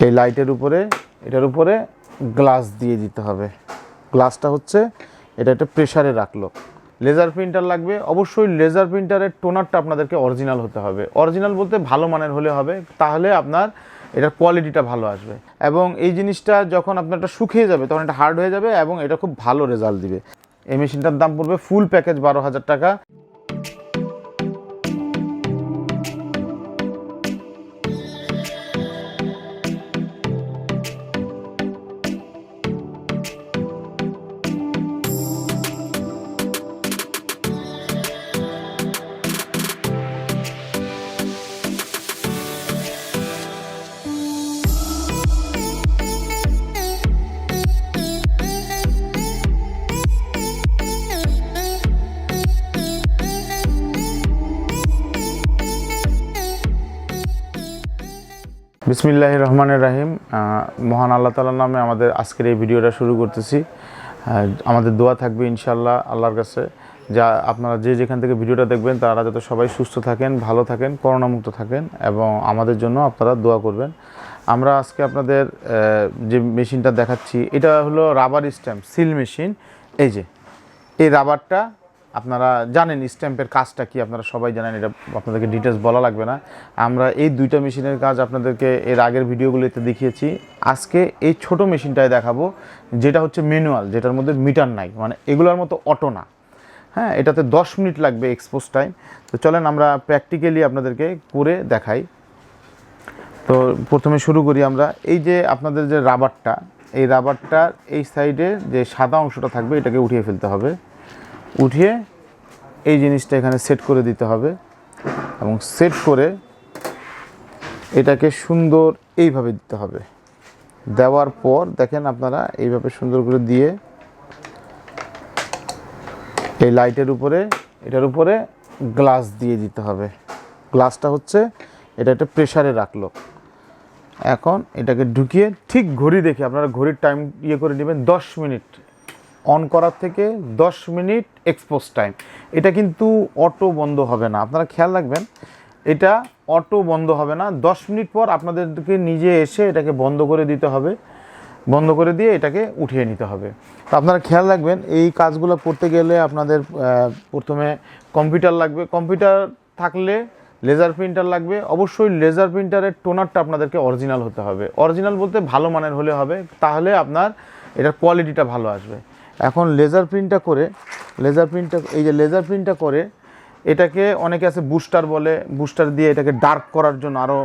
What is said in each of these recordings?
এই লাইটের উপরে এটার উপরে গ্লাস দিয়ে দিতে হবে। গ্লাসটা হচ্ছে এটা একটা প্রেসারে রাখলো। লেজার প্রিন্টার লাগবে, অবশ্যই লেজার প্রিন্টারের টোনারটা আপনাদেরকে অরিজিনাল হতে হবে। অরিজিনাল বলতে ভালো মানের হলে হবে, তাহলে আপনার এটার কোয়ালিটিটা ভালো আসবে। এবং এই জিনিসটা যখন আপনারটা শুকিয়ে যাবে তখন এটা হার্ড হয়ে যাবে এবং এটা খুব ভালো রেজাল্ট দিবে। এই মেশিনটার দাম পড়বে ফুল প্যাকেজ 12,000 টাকা। বিসমিল্লাহির রহমানির রহিম। মহান আল্লাহ তাআলার নামে আমাদের আজকের এই ভিডিওটা শুরু করতেছি। আমাদের দোয়া থাকবে ইনশাআল্লাহ আল্লাহর কাছে, যা আপনারা যে যেখান থেকে ভিডিওটা দেখবেন তারা যাতে সবাই সুস্থ থাকেন, ভালো থাকেন, করোনামুক্ত থাকেন এবং আমাদের জন্য আপনারা দোয়া করবেন। আমরা আজকে আপনাদের যে মেশিনটা দেখাচ্ছি এটা হলো রাবার স্ট্যাম্প সিল মেশিন। এই যে এই রাবারটা আপনারা জানেন স্ট্যাম্পের কাজটা কি, আপনারা সবাই জানেন, এটা আপনাদেরকে ডিটেলস বলা লাগবে না। আমরা এই দুইটা মেশিনের কাজ আপনাদেরকে এর আগের ভিডিওগুলোতে দেখিয়েছি। আজকে এই ছোট মেশিনটাই দেখাবো, যেটা হচ্ছে ম্যানুয়াল, যেটার মধ্যে মিটার নাই, মানে এগুলোর মতো অটো না। হ্যাঁ, এটাতে 10 মিনিট লাগবে এক্সপোজ টাইম। তো চলেন আমরা প্র্যাকটিক্যালি আপনাদেরকে করে দেখাই। তো প্রথমে শুরু করি আমরা। এই যে আপনাদের যে রাবারটা, এই রাবারটার এই সাইডে যে সাদা অংশটা থাকবে এটাকে উঠিয়ে ফেলতে হবে। উঠিয়ে এই জিনিসটা এখানে সেট করে দিতে হবে এবং সেট করে এটাকে সুন্দর এইভাবে দিতে হবে। দেওয়ার পর দেখেন আপনারা এইভাবে সুন্দর করে দিয়ে এই লাইটের উপরে এটার উপরে গ্লাস দিয়ে দিতে হবে। গ্লাসটা হচ্ছে এটা একটা প্রেসারে রাখলো। এখন এটাকে ঢুকিয়ে ঠিক ঘড়ি দেখে আপনারা ঘড়ির টাইম করে নেবেন 10 মিনিট অন করার থেকে 10 মিনিট এক্সপোজ টাইম। এটা কিন্তু অটো বন্ধ হবে না, আপনারা খেয়াল রাখবেন, এটা অটো বন্ধ হবে না। 10 মিনিট পর আপনাদেরকে নিজে এসে এটাকে বন্ধ করে দিতে হবে, বন্ধ করে দিয়ে এটাকে উঠিয়ে নিতে হবে। তো আপনারা খেয়াল রাখবেন, এই কাজগুলো করতে গেলে আপনাদের প্রথমে কম্পিউটার লাগবে। কম্পিউটার থাকলে লেজার প্রিন্টার লাগবে, অবশ্যই লেজার প্রিন্টারের টোনারটা আপনাদেরকে অরিজিনাল হতে হবে। অরিজিনাল বলতে ভালো মানের হলে হবে, তাহলে আপনার এটার কোয়ালিটিটা ভালো আসবে। এখন লেজার প্রিন্টটা করে এই যে লেজার প্রিন্টটা করে এটাকে অনেকে আছে বুস্টার বলে, বুস্টার দিয়ে এটাকে ডার্ক করার জন্য, আরও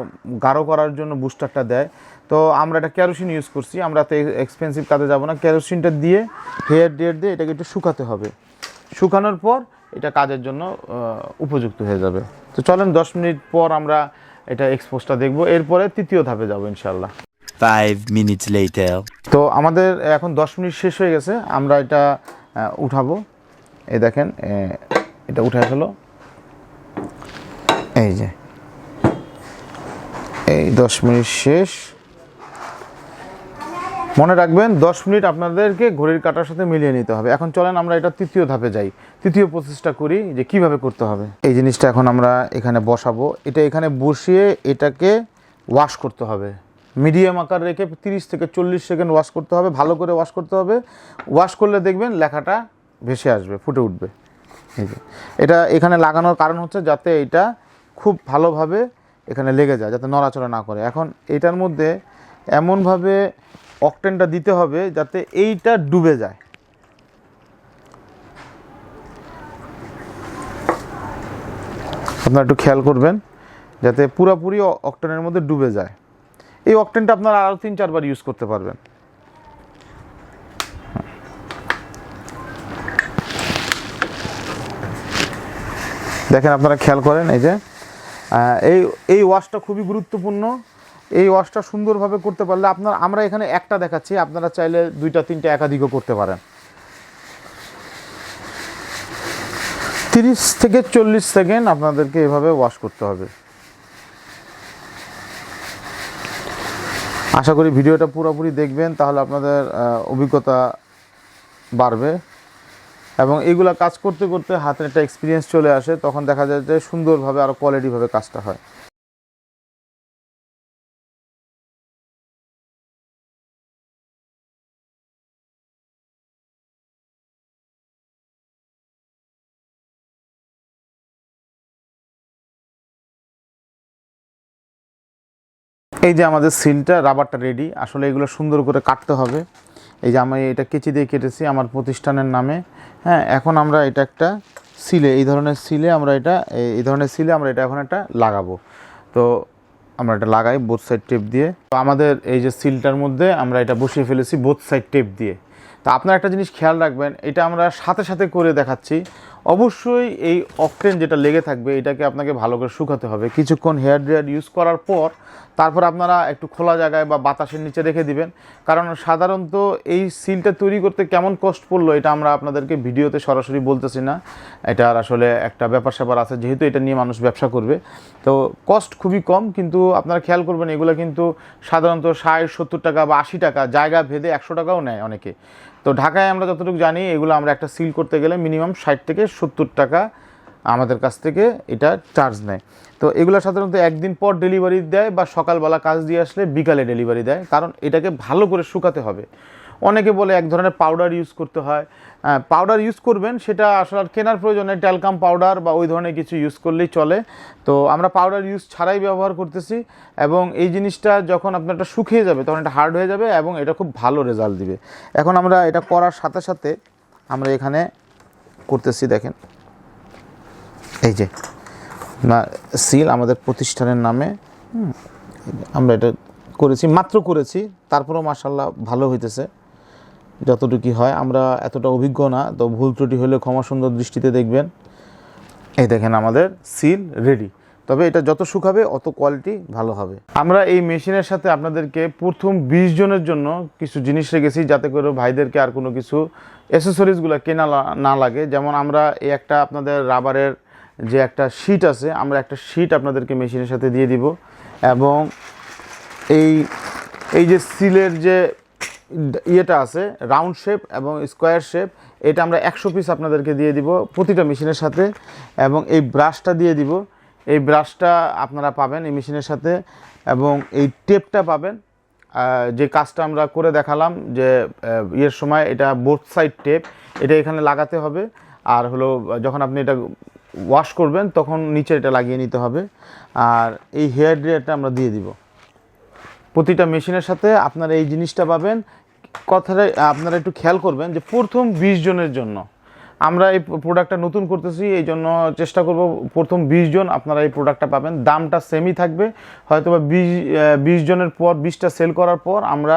গাঢ় করার জন্য বুস্টারটা দেয়। তো আমরা এটা কেরোসিন ইউজ করছি, আমরা তো এক্সপেন্সিভ কাজে যাব না। কেরোসিনটা দিয়ে হেয়ার ডেট দিয়ে এটাকে একটু শুকাতে হবে। শুকানোর পর এটা কাজের জন্য উপযুক্ত হয়ে যাবে। তো চলেন 10 মিনিট পর আমরা এটা এক্সপোজটা দেখব, এরপরে তৃতীয় ধাপে যাব ইনশাল্লাহ। 5 minutes later. তো আমাদের এখন 10 মিনিট শেষ হয়ে গেছে, আমরা এটা উঠাবো। এই দেখেন এটা উঠে গেল। এই যে এই 10 মিনিট শেষ। মনে রাখবেন 10 মিনিট আপনাদেরকে ঘড়ির কাঁটার সাথে মিলিয়ে নিতে হবে। এখন চলেন আমরা এটা তৃতীয় ধাপে যাই, তৃতীয় প্রসেসটা করি যে কিভাবে করতে হবে। এই জিনিসটা এখন আমরা এখানে বসাবো। এটা এখানে বসিয়ে এটাকে ওয়াশ করতে হবে। মিডিয়াম আকার রেখে 30 থেকে 40 সেকেন্ড ওয়াশ করতে হবে, ভালো করে ওয়াশ করতে হবে। ওয়াশ করলে দেখবেন লেখাটা ভেসে আসবে, ফুটে উঠবে। এই যে এটা এখানে লাগানোর কারণ হচ্ছে যাতে এটা খুব ভালোভাবে এখানে লেগে যায়, যাতে নড়াচড়া না করে। এখন এটার মধ্যে এমনভাবে অকটেনটা দিতে হবে যাতে এইটা ডুবে যায়। আপনারা একটু খেয়াল করবেন যাতে পুরোপুরি অকটেনের মধ্যে ডুবে যায়। এই অকটেনটা আপনারা আরও 3-4 বার ইউজ করতে পারবেন। দেখেন আপনারা খেয়াল করেন, এই যে এই ওয়াশটা খুবই গুরুত্বপূর্ণ। এই ওয়াশটা সুন্দরভাবে করতে পারলে আমরা এখানে একটা দেখাচ্ছি, আপনারা চাইলে 2টা 3টা একাধিকও করতে পারেন। 30 থেকে 40 সেকেন্ড আপনাদেরকে এভাবে ওয়াশ করতে হবে। আশা করি ভিডিওটা পুরোপুরি দেখবেন, তাহলে আপনাদের অভিজ্ঞতা বাড়বে এবং এইগুলা কাজ করতে করতে হাতের একটা এক্সপিরিয়েন্স চলে আসে, তখন দেখা যায় যে সুন্দরভাবে আরও কোয়ালিটিভাবে কাজটা হয়। এই যে আমাদের সিলটা রাবারটা রেডি। আসলে এগুলো সুন্দর করে কাটতে হবে। এই যে আমি এটা কেচি দিয়ে কেটেছি আমার প্রতিষ্ঠানের নামে। হ্যাঁ, এখন আমরা এটা একটা সিলে এই ধরনের সিলে আমরা এটা এখন একটা লাগাবো। তো আমরা এটা লাগাই বোথ সাইড টেপ দিয়ে। তো আমাদের এই যে সিলটার মধ্যে আমরা এটা বসিয়ে ফেলেছি বোথ সাইড টেপ দিয়ে। তো আপনারা একটা জিনিস খেয়াল রাখবেন, এটা আমরা সাথে সাথে করে দেখাচ্ছি। অবশ্যই এই অকটেন যেটা লেগে থাকবে এটাকে আপনাকে ভালো করে শুকাতে হবে কিছুক্ষণ হেয়ার ড্রায়ার ইউজ করার পর। তারপর আপনারা একটু খোলা জায়গায় বা বাতাসের নিচে রেখে দিবেন। কারণ সাধারণত এই সিলটা তৈরি করতে কেমন কষ্ট পড়লো এটা আমরা আপনাদেরকে ভিডিওতে সরাসরি বলতেছি না। এটার আসলে একটা ব্যাপার স্যাপার আছে, যেহেতু এটা নিয়ে মানুষ ব্যবসা করবে। তো কস্ট খুবই কম, কিন্তু আপনারা খেয়াল করবেন এগুলো কিন্তু সাধারণত 60-70 টাকা বা 80 টাকা, জায়গা ভেদে 100 টাকাও নেয় অনেকে। তো ঢাকায় আমরা যতটুকু জানি এগুলো আমরা একটা সিল করতে গেলে মিনিমাম 60 থেকে 70 টাকা আমাদের কাছ থেকে এটা চার্জ নেয়। তো এগুলো সাধারণত একদিন পর ডেলিভারি দেয় বা সকালবেলা কাজ দিয়ে আসলে বিকালে ডেলিভারি দেয়, কারণ এটাকে ভালো করে শুকাতে হবে। অনেকে বলে এক ধরনের পাউডার ইউজ করতে হয়। পাউডার ইউজ করবেন, সেটা আসলে কেনার প্রয়োজনে ট্যালকাম পাউডার বা ওই ধরনের কিছু ইউজ করলেই চলে। তো আমরা পাউডার ইউজ ছাড়াই ব্যবহার করতেছি, এবং এই জিনিসটা যখন আপনার এটা শুকিয়ে যাবে তখন এটা হার্ড হয়ে যাবে এবং এটা খুব ভালো রেজাল্ট দিবে। এখন আমরা এটা করার সাথে সাথে আমরা এখানে করতেছি, দেখেন এই যে সিল আমাদের প্রতিষ্ঠানের নামে। আমরা এটা মাত্র করেছি, তারপরেও মাশাআল্লাহ ভালো হইতেছে যতটুকু হয়। আমরা এতটা অভিজ্ঞ না, তো ভুল ত্রুটি হলে ক্ষমা সুন্দর দৃষ্টিতে দেখবেন। এই দেখেন আমাদের সিল রেডি। তবে এটা যত শুকাবে অত কোয়ালিটি ভালো হবে। আমরা এই মেশিনের সাথে আপনাদেরকে প্রথম 20 জনের জন্য কিছু জিনিস রেখেছি, যাতে করে ভাইদেরকে আর কোনো কিছু অ্যাসেসরিজগুলো কেনা না লাগে। যেমন আমরা এই একটা আপনাদের রাবারের যে একটা শিট আছে, আমরা একটা শিট আপনাদেরকে মেশিনের সাথে দিয়ে দিব, এবং এই যে সিলের যে ইয়েটা আছে রাউন্ড শেপ এবং স্কোয়ার শেপ, এটা আমরা 100 পিস আপনাদেরকে দিয়ে দিব প্রতিটা মেশিনের সাথে, এবং এই ব্রাশটা দিয়ে দিব। এই ব্রাশটা আপনারা পাবেন এই মেশিনের সাথে, এবং এই টেপটা পাবেন। যে কাজটা আমরা করে দেখালাম যে ইয়ের সময়, এটা বোথ সাইড টেপ, এটা এখানে লাগাতে হবে। আর হলো যখন আপনি এটা ওয়াশ করবেন তখন নিচে এটা লাগিয়ে নিতে হবে। আর এই হেয়ার ড্রায়ারটা আমরা দিয়ে দিব প্রতিটা মেশিনের সাথে। আপনারা এই জিনিসটা পাবেন। কথাটা আপনারা একটু খেয়াল করবেন যে প্রথম 20 জনের জন্য আমরা এই প্রোডাক্টটা নতুন করতেছি, এই জন্য চেষ্টা করব প্রথম 20 জন আপনারা এই প্রোডাক্টটা পাবেন। দামটা সেমই থাকবে, হয়তো বা 20 জনের পর 20টা সেল করার পর আমরা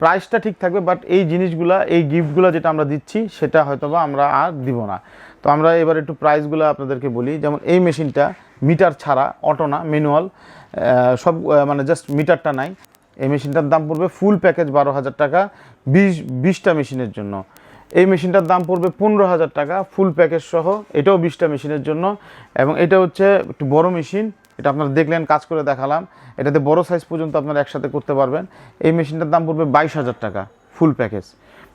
প্রাইসটা ঠিক থাকবে, বাট এই জিনিসগুলা, এই গিফটগুলো যেটা আমরা দিচ্ছি সেটা হয়তো বা আমরা আর দিব না। তো আমরা এবার একটু প্রাইসগুলো আপনাদেরকে বলি। যেমন এই মেশিনটা মিটার ছাড়া, অটো না, ম্যানুয়াল, সব মানে জাস্ট মিটারটা নাই। এই মেশিনটার দাম পড়বে ফুল প্যাকেজ 12,000 টাকা 20টা মেশিনের জন্য। এই মেশিনটার দাম পড়বে 15,000 টাকা ফুল প্যাকেজ সহ, এটাও 20টা মেশিনের জন্য। এবং এটা হচ্ছে একটু বড় মেশিন, এটা আপনারা দেখলেন, কাজ করে দেখালাম। এটাতে বড় সাইজ পর্যন্ত আপনারা একসাথে করতে পারবেন। এই মেশিনটার দাম পড়বে 22,000 টাকা ফুল প্যাকেজ।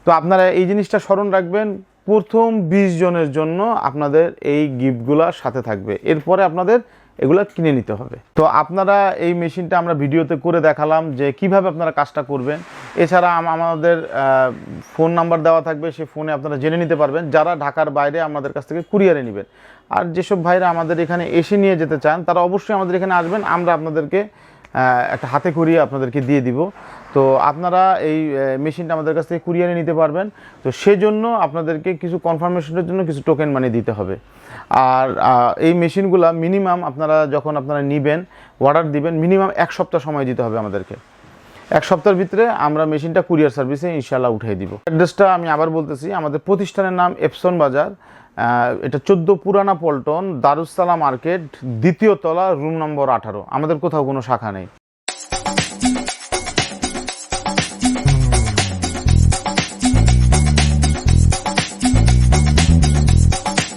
তো আপনারা এই জিনিসটা স্মরণ রাখবেন, প্রথম 20 জনের জন্য আপনাদের এই গিফটগুলো সাথে থাকবে, এরপরে আপনাদের এগুলো কিনে নিতে হবে। তো আপনারা এই মেশিনটা আমরা ভিডিওতে করে দেখালাম যে কিভাবে আপনারা কাজটা করবেন। এছাড়া আমাদের ফোন নাম্বার দেওয়া থাকবে, সেই ফোনে আপনারা জেনে নিতে পারবেন যারা ঢাকার বাইরে আমাদের কাছ থেকে কুরিয়ারে নেবেন। আর যেসব ভাইরা আমাদের এখানে এসে নিয়ে যেতে চান তারা অবশ্যই আমাদের এখানে আসবেন, আমরা আপনাদেরকে একটা হাতে করিয়ে আপনাদেরকে দিয়ে দিব। তো আপনারা এই মেশিনটা আমাদের কাছ থেকে কুরিয়ারে নিতে পারবেন। তো সেজন্য আপনাদেরকে কিছু কনফার্মেশনের জন্য কিছু টোকেন মানি দিতে হবে। আর এই মেশিনগুলো মিনিমাম আপনারা যখন আপনারা নেবেন, অর্ডার দিবেন, মিনিমাম 1 সপ্তাহ সময় দিতে হবে আমাদেরকে। 1 সপ্তাহের ভিতরে আমরা মেশিনটা কুরিয়ার সার্ভিসে ইনশাল্লাহ উঠিয়ে দিব। অ্যাড্রেসটা আমি আবার বলতেছি, আমাদের প্রতিষ্ঠানের নাম এপসন বাজার। এটা 14 পুরানা পল্টন, দারুসালাম মার্কেট, 2য় তলা, রুম নম্বর 18। আমাদের কোথাও কোনো শাখা নেই।